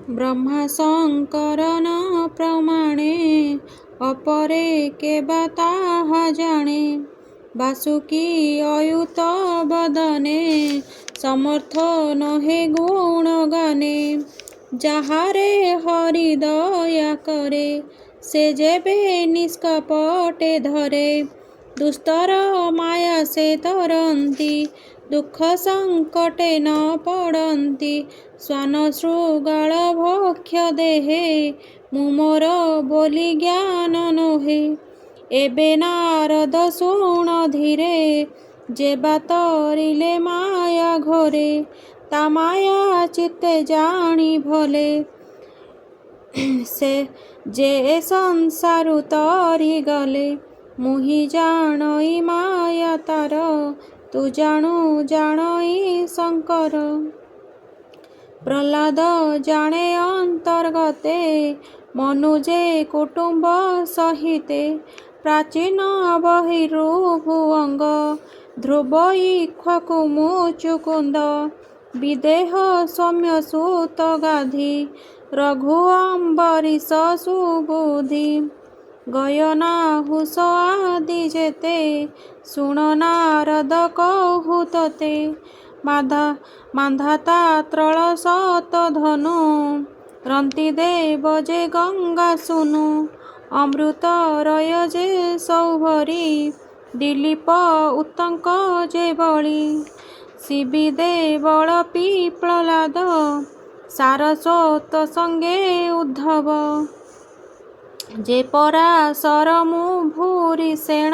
ब्रह्मा शंकर न प्रमाणे अपरे केबा ताहा जाने। वासुकी अयुत बदने समर्थ नहे गुण गाने। जाहारे हरि दया करे से जेबे निष्कपटे धरे। दुस्तर माया से तरंती दुख संकटे न पड़ंती। स्वान शृगाल भक्ष देहे मु मोर बोली ज्ञान नोहे। एबे नारद शुण धीरे जेबा तरिले माया घोरे। ता माया चित्ते जानी भले से जे संसारु तरी गले। मुहि जानई माया तार तू जानू जानई शंकर। प्रहलाद जाने अंतर्गते मनुजे कुटुंब सहिते। प्राचीन बहिर्भुवंग ध्रुव इक्ष्वाकु मुचुकुंद। विदेह सौम्य सुत गाधी रघु अम्बरीश सुबुद्धि। गयना हुस आदि जेते शुण नारद कहु तोते। मांधाता त्रळ सत धनु रंती देव जे गंगा सुनु। अमृत रय जे सौभरी दिलीप उत्तंक जे बळी। शिवी देवल पिप्ललाद सारस्वत संगे उद्धव। जे पराशर मु भूरि सेण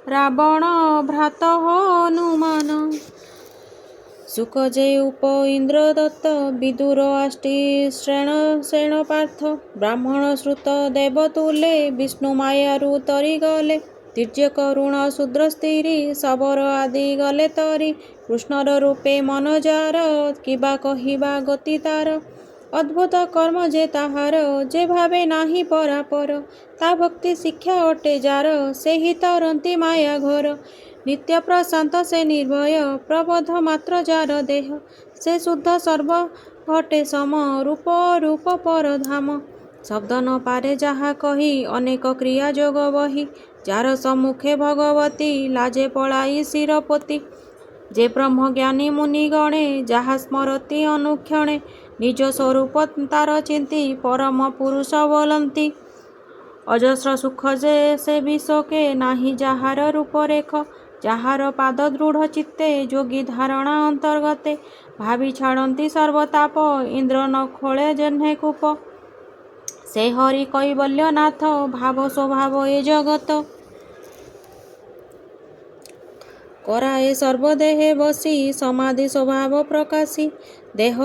रावण भ्रात हनुमान। सुख जे उप इंद्रदत्त विदुर आष्टि श्रेण पार्थ। ब्राह्मण श्रुत देवतुले विष्णु मायारु तरी गले। तीर्य करुण शूद्र स्त्री शबर आदि गले तरी। कृष्णर रूपे मन जार किबा कहिबा गति तार। अद्भुत कर्म जे ताहार जे भावे नाही परापर। ता भक्ति शिक्षा अटे जार सेहि तरंती माया घर। नित्य प्रशांत से निर्भय प्रबोध मात्र जार देह। से शुद्ध सर्व घटे सम रूप रूप पर धाम। शब्द न पारे जाहा कही अनेक क्रिया जोग बही। जार सम्मुखे भगवती लाजे पलाई शिरपोती। जे ब्रह्म ज्ञानी मुनि गणे जाहा स्मरती अनुक्षणे। निज स्वरूप तार चिंती परम पुरुष बोलंती। अजस्र सुख जे से विशोके नाही जाहार रूपरेख। जाहार पाद दृढ़ चित्ते जोगी धारणा अंतर्गते। भावी छाड़ती सर्वताप इंद्र न खोले जह्ने कूप। से हरि कैवल्य नाथ भाव स्वभाव ए जगत। कराए सर्वदेहे बसी समाधि स्वभाव प्रकाशी। देह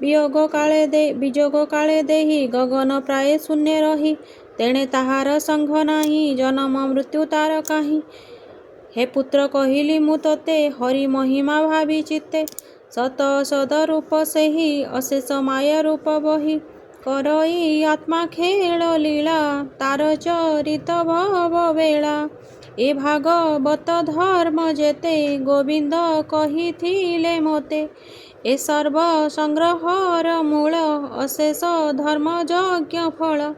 वियोग काले देही गगन प्राय शून्य रही। तेणे ताहार संघ नाही जन्म मृत्यु तार काहीं। हे पुत्र कहिली मु तोते हरि महिमा भावी चित्ते। सत असद रूप सेहि अशेष माया रूप बही। करई आत्मा खेल लीला तार चरित भव बेला। ए भागवत धर्म जेते गोविंद कहिथिले मोते। ए सर्व संग्रहर मूल अशेष धर्म यज्ञ फल।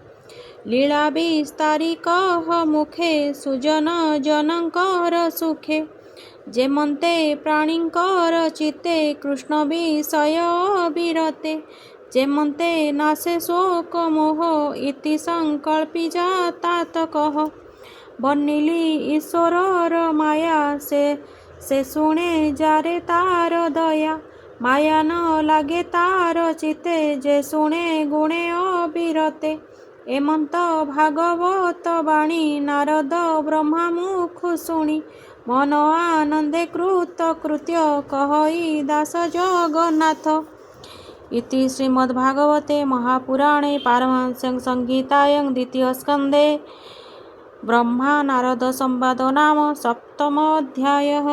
लीला विस्तारी कह मुखे सुजन जनकर सुखे। जेमंते प्राणींकर चित्ते कृष्ण विषय विरते। जेमंते नासे शोक मोह इति संकल्पी जातात कह। बनिली ईश्वरर माया से शुणे जारे तार दया। माया न लागे तार चिते जे शुणे गुणे अविरते। एमंत भागवत बाणी नारद ब्रह्मा मुख शुणी। मन आनंदे कृत कृत्य कहई दास जगन्नाथ। इति श्रीमद्भागवते महापुराणे पारमहंस्यां संहितायां द्वितीय स्कन्धे ब्रह्मा नारद संवादो नाम सप्तमोऽध्यायः।